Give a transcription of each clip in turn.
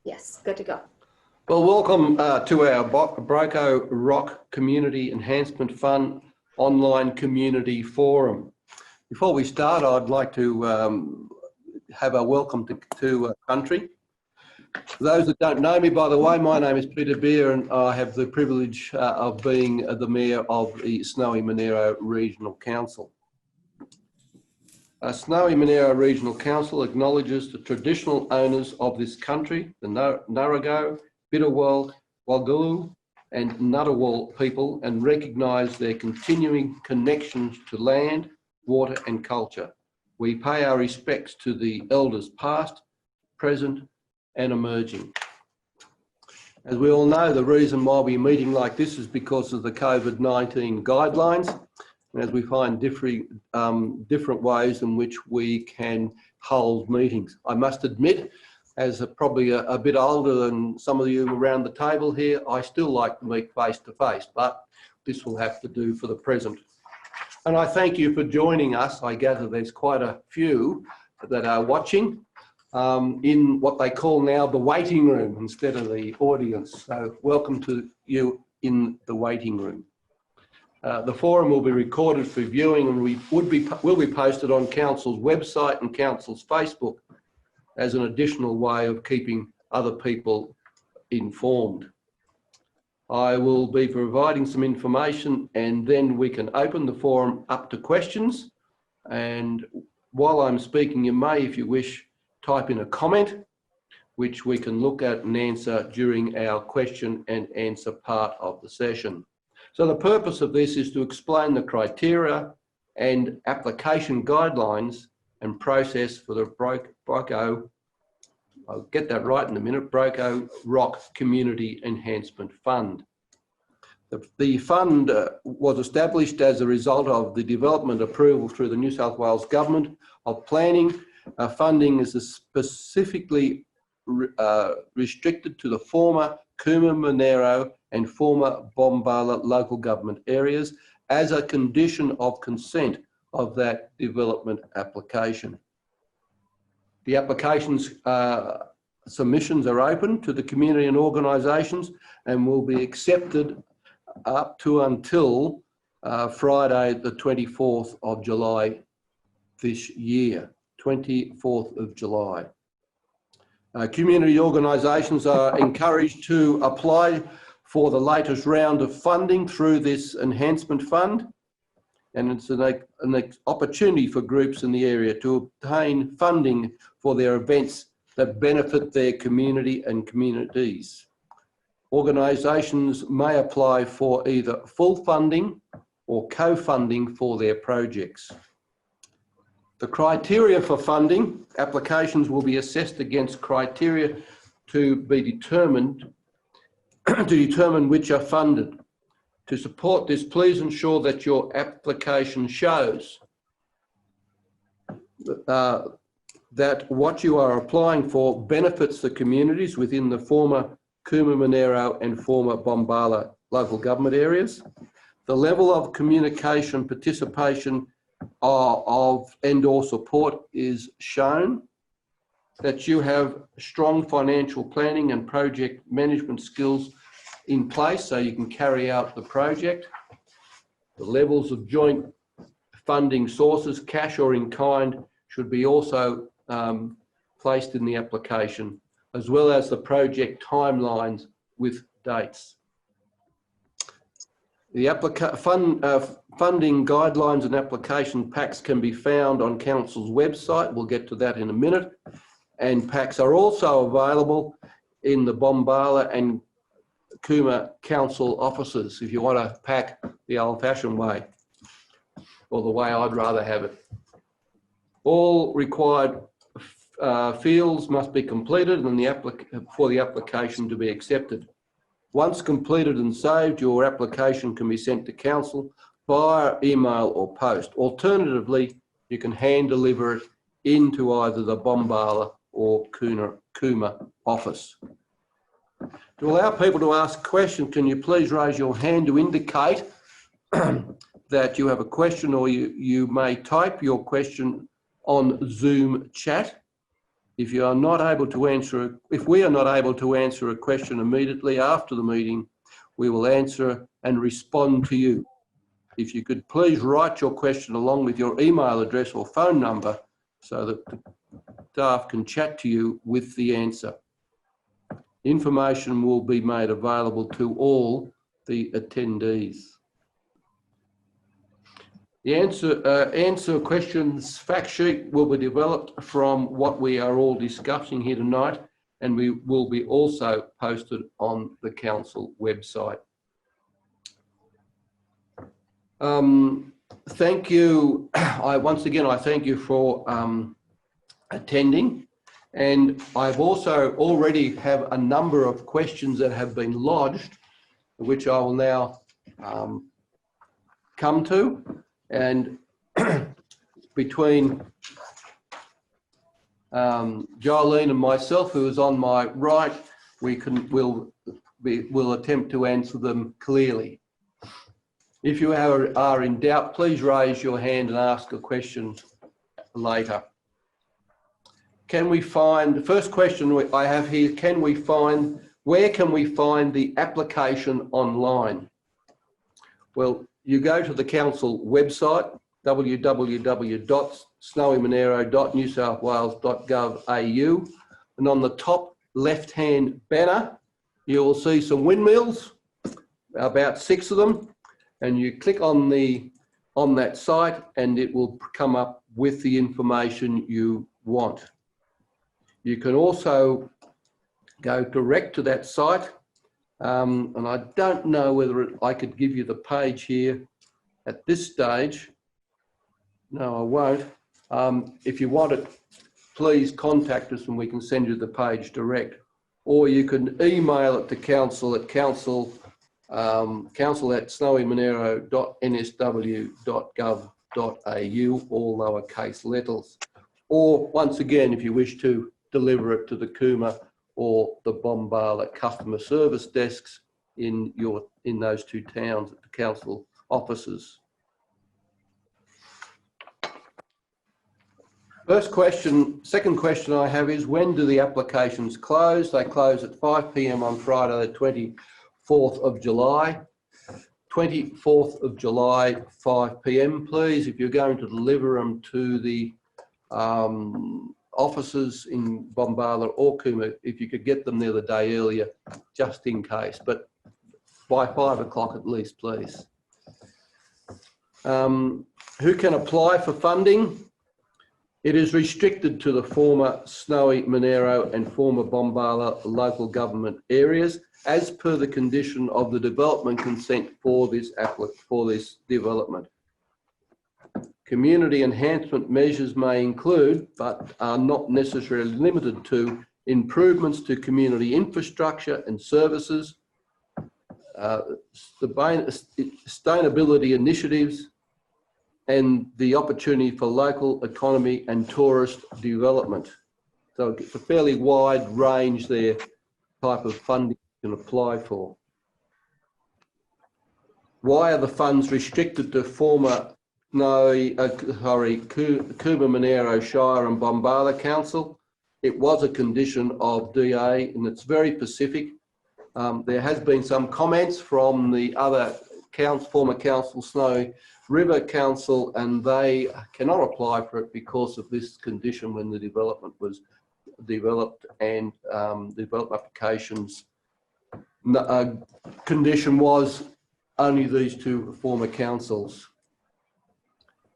Yes, good to go. Well, welcome to our Boco Rock Community Enhancement Fund online community forum. Before we start, I'd like to have a welcome to country. For those that don't know me, by the way, my name is Peter Beer and I have the privilege of being the Mayor of the Snowy Monaro Regional Council. Snowy Monaro Regional Council acknowledges the traditional owners of this country, the Ngarago, Bidawal, Walgulu and Ngunnawal people, and recognise their continuing connections to land, water and culture. We pay our respects to the elders past, present and emerging. As we all know, the reason why we're meeting like this is because of the COVID-19 guidelines, and as we find different ways in which we can hold meetings. I must admit, as probably a bit older than some of you around the table here, I still like to meet face to face, but this will have to do for the present. And I thank you for joining us. I gather there's quite a few that are watching in what they call now the waiting room instead of the audience. So welcome to you in the waiting room. The forum will be recorded for viewing and will be posted on Council's website and Council's Facebook as an additional way of keeping other people informed. I will be providing some information and then we can open the forum up to questions. And while I'm speaking, you may, if you wish, type in a comment, which we can look at and answer during our question and answer part of the session. So the purpose of this is to explain the criteria and application guidelines and process for the Boco, I'll get that right in a minute, Boco Rock Community Enhancement Fund. The fund was established as a result of the development approval through the New South Wales Government of Planning. Funding is specifically restricted to the former Cooma Monaro and former Bombala local government areas as a condition of consent of that development application. The applications submissions are open to the community and organisations and will be accepted up to until Friday the 24th of July this year, 24th of July. Community organisations are encouraged to apply for the latest round of funding through this enhancement fund, and it's an opportunity for groups in the area to obtain funding for their events that benefit their community and communities. Organisations may apply for either full funding or co-funding for their projects. The criteria for funding applications will be assessed against criteria to be determined to determine which are funded. To support this, please ensure that your application shows that what you are applying for benefits the communities within the former Cooma Monaro and former Bombala local government areas. The level of communication participation and or support is shown, that you have strong financial planning and project management skills in place so you can carry out the project. The levels of joint funding sources, cash or in kind, should be also placed in the application, as well as the project timelines with dates. The funding guidelines and application packs can be found on Council's website. We'll get to that in a minute. And packs are also available in the Bombala and Cooma Council offices if you want to pack the old-fashioned way, or the way I'd rather have it. All required fields must be completed and for the application to be accepted. Once completed and saved, your application can be sent to Council via email or post. Alternatively, you can hand deliver it into either the Bombala or Cooma office. To allow people to ask questions, can you please raise your hand to indicate that you have a question, or you may type your question on Zoom chat. If we are not able to answer a question immediately after the meeting, we will answer and respond to you. If you could please write your question along with your email address or phone number so that the staff can chat to you with the answer. Information will be made available to all the attendees. The answer questions fact sheet will be developed from what we are all discussing here tonight, and we will be also posted on the council website. Thank you. Once again, I thank you for attending, and I've also already have a number of questions that have been lodged, which I will now come to. And between Jolene and myself, who is on my right, we'll attempt to answer them clearly. If you are in doubt, please raise your hand and ask a question later. Can we find, the first question I have here, where can we find the application online? Well, you go to the council website, www.snowymonaro.newsouthwales.gov.au, and on the top left-hand banner, you will see some windmills, about 6 of them, and you click on that site and it will come up with the information you want. You can also go direct to that site. And I don't know whether I could give you the page here at this stage. No, I won't. If you want it, please contact us and we can send you the page direct. Or you can email it to council at council@snowymonaro.nsw.gov.au, all lowercase letters. Or once again, if you wish to deliver it to the Cooma or the Bombala customer service desks in those 2 towns at the council offices. Second question I have is, when do the applications close? They close at 5 p.m. on Friday, the 24th of July. 24th of July, 5 p.m. Please, if you're going to deliver them to the offices in Bombala or Cooma, if you could get them there the day earlier, just in case, but by 5 o'clock at least, please. Who can apply for funding? It is restricted to the former Snowy Monaro and former Bombala local government areas, as per the condition of the development consent for this development. Community enhancement measures may include, but are not necessarily limited to, improvements to community infrastructure and services, sustainability initiatives, and the opportunity for local economy and tourist development. So it's a fairly wide range there, type of funding you can apply for. Why are the funds restricted to former Cooma Monaro Shire and Bombala Council? It was a condition of DA, and it's very specific. There has been some comments from the other former council, Snowy River Council, and they cannot apply for it because of this condition when the development was developed, and development applications condition was only these 2 former councils.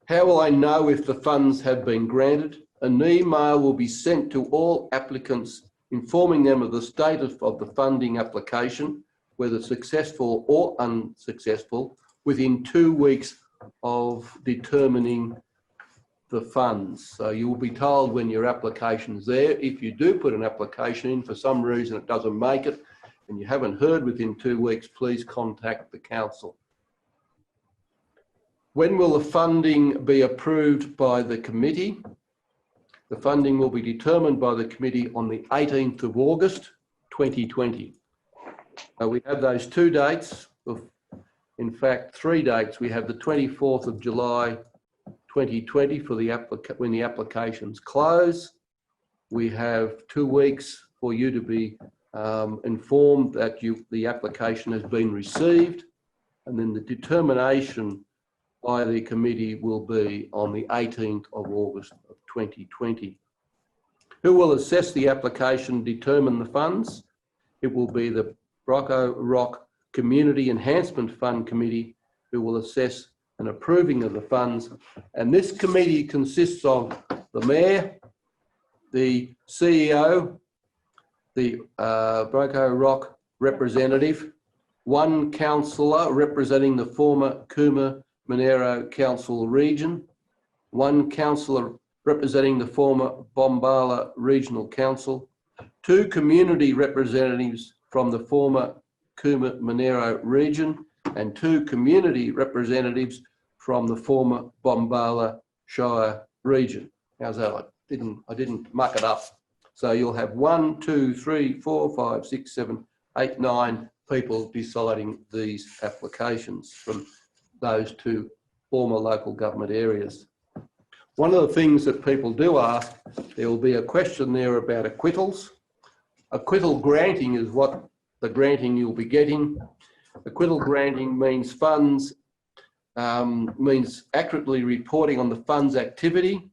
How will I know if the funds have been granted? An email will be sent to all applicants informing them of the status of the funding application, whether successful or unsuccessful, within 2 weeks of determining the funds. So you will be told when your application's there. If you do put an application in, for some reason it doesn't make it, and you haven't heard within 2 weeks, please contact the council. When will the funding be approved by the committee? The funding will be determined by the committee on the 18th of August 2020. We have those 2 dates, in fact 3 dates. We have the 24th of July 2020 for when the applications close. we have 2 weeks for you to be informed that the application has been received, and then the determination by the committee will be on the 18th of August of 2020. Who will assess the application, determine the funds? It will be the Boco Rock Community Enhancement Fund Committee who will assess an approving of the funds. And this committee consists of the Mayor, the CEO, the Boco Rock representative, one councillor representing the former Monaro Council region, one councillor representing the former Bombala Regional Council, 2 community representatives from the former Monaro region, and 2 community representatives from the former Bombala Shire region. How's that? I didn't muck it up. So you'll have 1, 2, 3, 4, 5, 6, 7, 8, 9 people deciding these applications from those 2 former local government areas. One of the things that people do ask, there will be a question there about acquittals. Acquittal granting is what the granting you'll be getting. Acquittal granting means funds, means accurately reporting on the fund's activity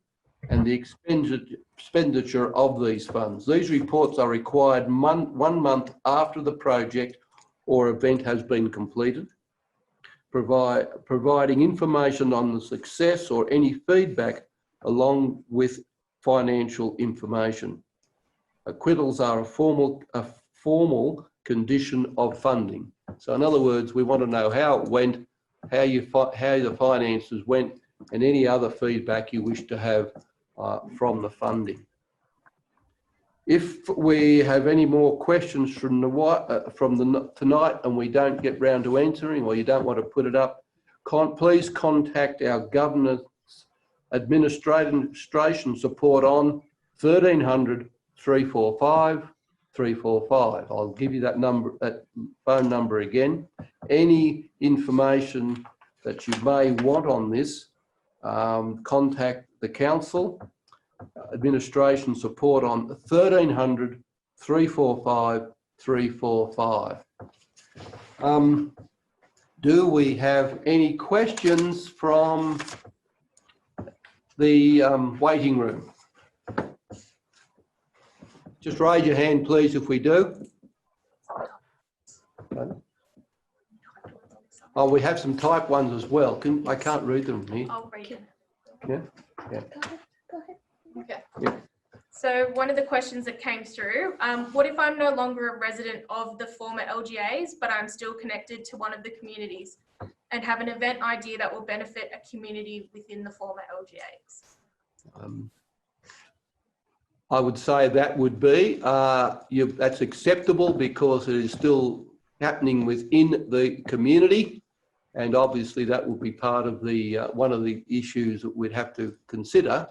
and the expenditure of these funds. These reports are required 1 month after the project or event has been completed, providing information on the success or any feedback along with financial information. Acquittals are a formal condition of funding. So in other words, we want to know how it went, how the finances went, and any other feedback you wish to have from the funding. If we have any more questions from tonight and we don't get round to answering, or you don't want to put it up, please contact our Governance Administration Support on 1300 345 345. I'll give you that number, that phone number again. Any information that you may want on this, contact the Council Administration Support on 1300 345 345. Do we have any questions from the waiting room? Just raise your hand, please, if we do. Oh, we have some type ones as well. I can't read them here. I'll read them. Yeah? Yeah. Go ahead. Okay. Yeah. So one of the questions that came through, what if I'm no longer a resident of the former LGAs, but I'm still connected to one of the communities and have an event idea that will benefit a community within the former LGAs? I would say that would be, that's acceptable because it is still happening within the community, and obviously that will be part of the one of the issues that we'd have to consider.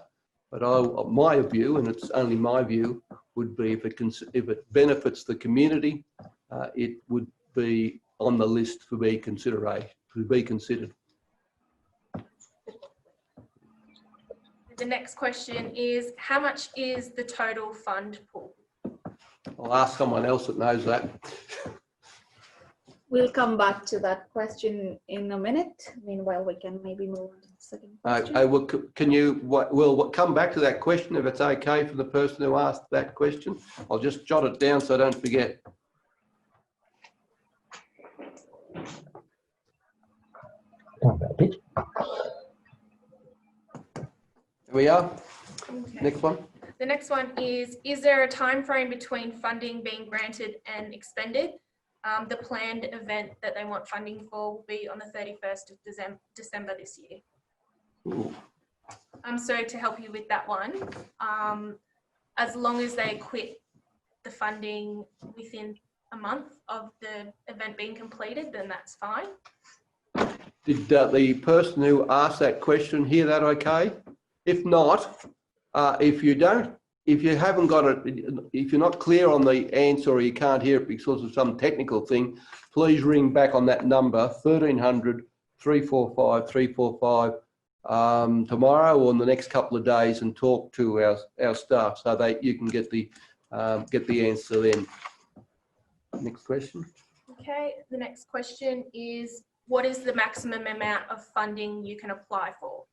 But my view, and it's only my view, would be if it benefits the community, it would be on the list for be considered. The next question is, how much is the total fund pool? I'll ask someone else that knows that. We'll come back to that question in a minute. Meanwhile, we can maybe move on to the second question. We'll come back to that question if it's okay for the person who asked that question. I'll just jot it down so I don't forget. Here we are. Okay. Next one. The next one is there a time frame between funding being granted and expended? The planned event that they want funding for will be on the 31st of December this year. Ooh. So to help you with that one, as long as they quit the funding within a month of the event being completed, then that's fine. Did the person who asked that question hear that okay? If not, if you haven't got it, if you're not clear on the answer or you can't hear it because of some technical thing, please ring back on that number, 1300 345 345, tomorrow or in the next couple of days and talk to our staff so that you can get the answer then. Next question. Okay, the next question is, what is the maximum amount of funding you can apply for?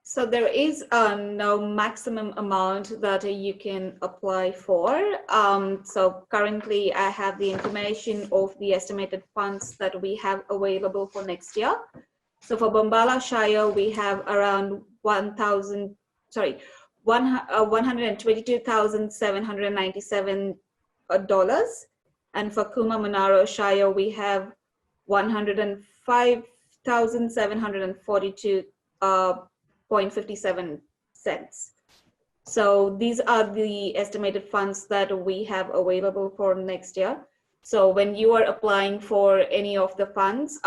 So there is no maximum amount that you can apply for. So currently I have the information of the estimated funds that we have available for next year. So for Bombala Shire, we have around $122,797. And for Kuma Monaro Shire, we have $105,742.57. So these are the estimated funds that we have available for next year. So when you are applying for any of the funds,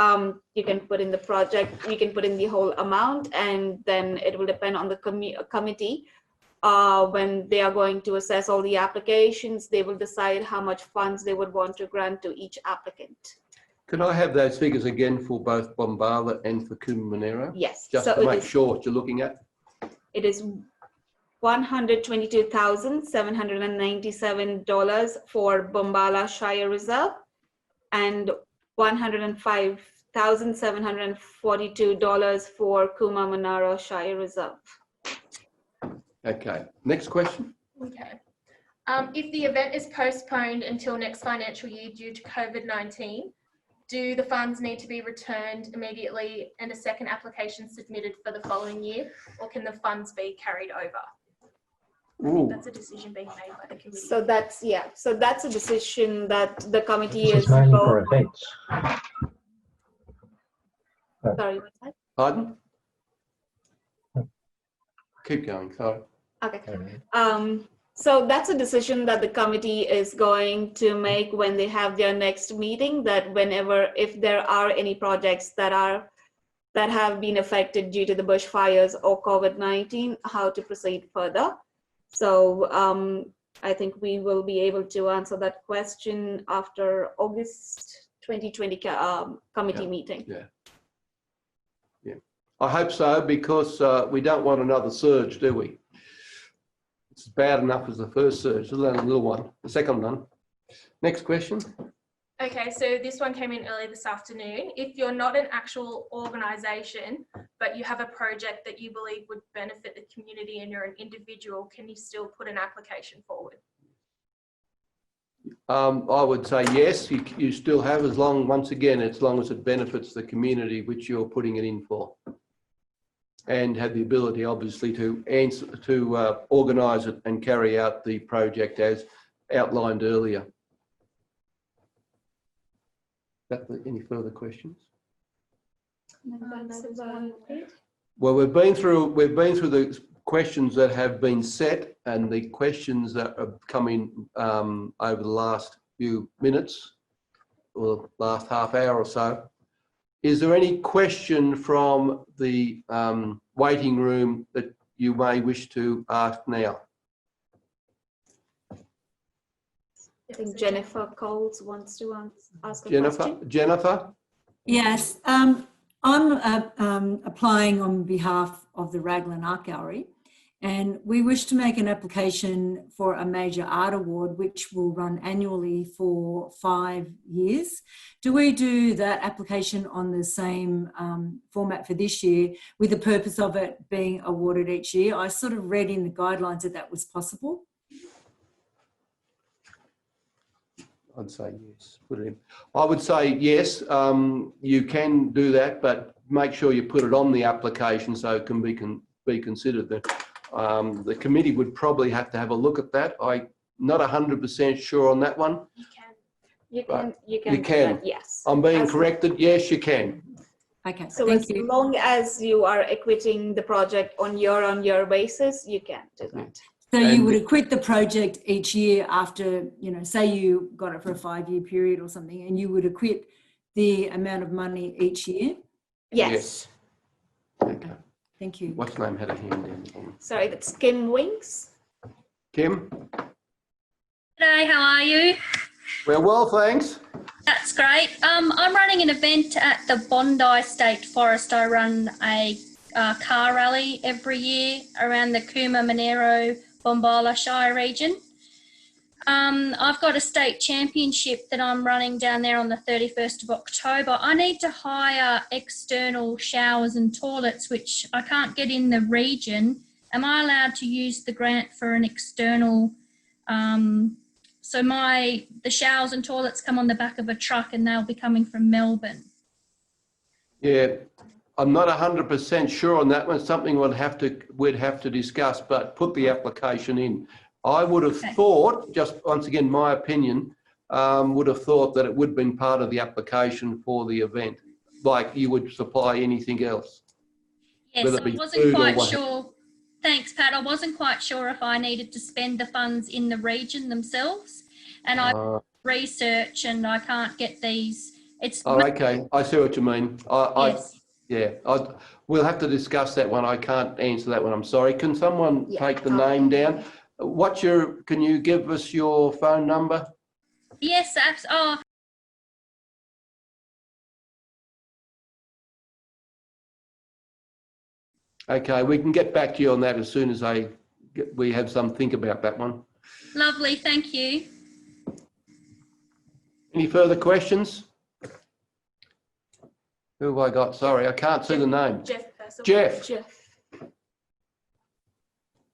you can put in the project, you can put in the whole amount, and then it will depend on the committee. When they are going to assess all the applications, they will decide how much funds they would want to grant to each applicant. Can I have those figures again for both Bombala and for Kuma Monaro? Yes. Just so to make sure what you're looking at. It is $122,797 for Bombala Shire Reserve and $105,742 for Kuma Monaro Shire Reserve. Okay, next question. Okay. If the event is postponed until next financial year due to COVID-19, do the funds need to be returned immediately and a second application submitted for the following year, or can the funds be carried over? Ooh. That's a decision being made by the committee. So that's, yeah, so that's a decision that the committee This is is mainly for events. Sorry, what's that? Pardon? Keep going, sorry. Okay. So that's a decision that the committee is going to make when they have their next meeting, that whenever, if there are any projects that have been affected due to the bushfires or COVID-19, how to proceed further. So I think we will be able to answer that question after August 2020 committee meeting. Yeah. Yeah. I hope so, because we don't want another surge, do we? It's bad enough as the first surge, let alone a little one, the second one. Next question. Okay, so this one came in early this afternoon. If you're not an actual organisation, but you have a project that you believe would benefit the community and you're an individual, can you still put an application forward? I would say yes, you still have, as long as it benefits the community which you're putting it in for. And have the ability, obviously, to organise it and carry out the project as outlined earlier. Any further questions? Well, we've been through the questions that have been set and the questions that have come in over the last few minutes or last half hour or so. Is there any question from the waiting room that you may wish to ask now? I think Jennifer Coles wants to ask a question. Jennifer? Yes, I'm applying on behalf of the Raglan Art Gallery, and we wish to make an application for a major art award which will run annually for 5 years. Do we do that application on the same format for this year with the purpose of it being awarded each year? I sort of read in the guidelines that was possible. I'd say yes, put it in. I would say yes, you can do that, but make sure you put it on the application so it can be considered. The committee would probably have to have a look at that. I'm not 100% sure on that one. You can. You can. Yes. I'm being corrected. Yes, you can. Okay. So as long as you are acquitting the project on year basis, you can do that. So you would acquit the project each year after, say you got it for a 5-year period or something, and you would acquit the amount of money each year? Yes. Okay. Thank you. What's name had a hand in? Sorry, that's Kim Winks. Kim? G'day, how are you? We're well, thanks. That's great. I'm running an event at the Bondi State Forest. I run a car rally every year around the Cooma, Monaro, Bombala Shire region. I've got a state championship that I'm running down there on the 31st of October. I need to hire external showers and toilets, which I can't get in the region. Am I allowed to use the grant for an external? So the showers and toilets come on the back of a truck and they'll be coming from Melbourne. Yeah, I'm not 100% sure on that one. Something we'd have to discuss, but put the application in. I would have thought, just once again, my opinion, would have thought that it would have been part of the application for the event, like you would supply anything else. Yes, I wasn't quite sure. Thanks, Pat. I wasn't quite sure if I needed to spend the funds in the region themselves, and I research and I can't get these. Okay. I see what you mean. Yes. We'll have to discuss that one. I can't answer that one. I'm sorry. Can someone take the name down? Can you give us your phone number? Yes, absolutely. Okay, we can get back to you on that as soon as we have some think about that one. Lovely, thank you. Any further questions? Who have I got? Sorry, I can't see the name. Geoff Percival. Geoff.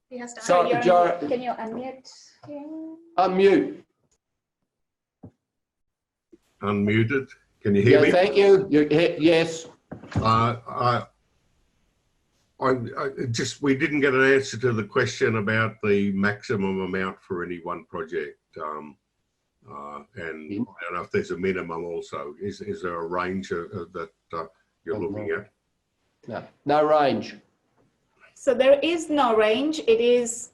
He has to Sorry, Can you unmute him? Unmute. Unmuted. Can you hear me? Thank you. Yes. We didn't get an answer to the question about the maximum amount for any one project. And I don't know if there's a minimum also. Is there a range that you're looking at? No range. So there is no range. It's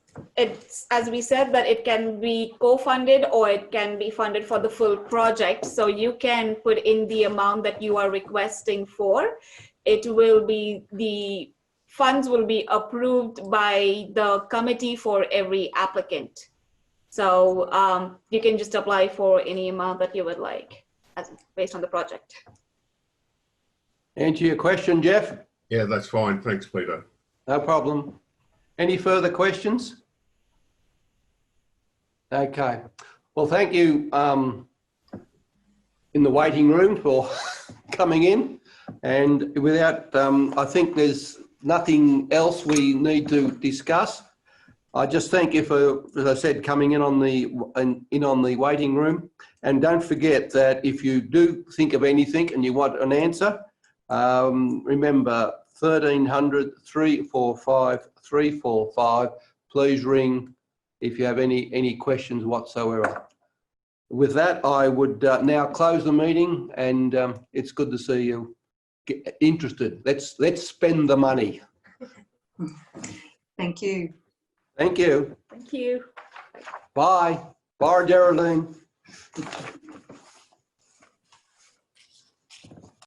as we said that it can be co-funded or it can be funded for the full project. So you can put in the amount that you are requesting for. The funds will be approved by the committee for every applicant. So you can just apply for any amount that you would like based on the project. Answer your question, Geoff? Yeah, that's fine. Thanks, Peter. No problem. Any further questions? Okay. Well, thank you in the waiting room for coming in. And without, I think there's nothing else we need to discuss. I just thank you for, as I said, coming in on the waiting room. And don't forget that if you do think of anything and you want an answer, remember 1300 345 345. Please ring if you have any questions whatsoever. With that, I would now close the meeting, and it's good to see you interested. Let's spend the money. Thank you. Thank you. Thank you. Bye. Bye, Geraldine.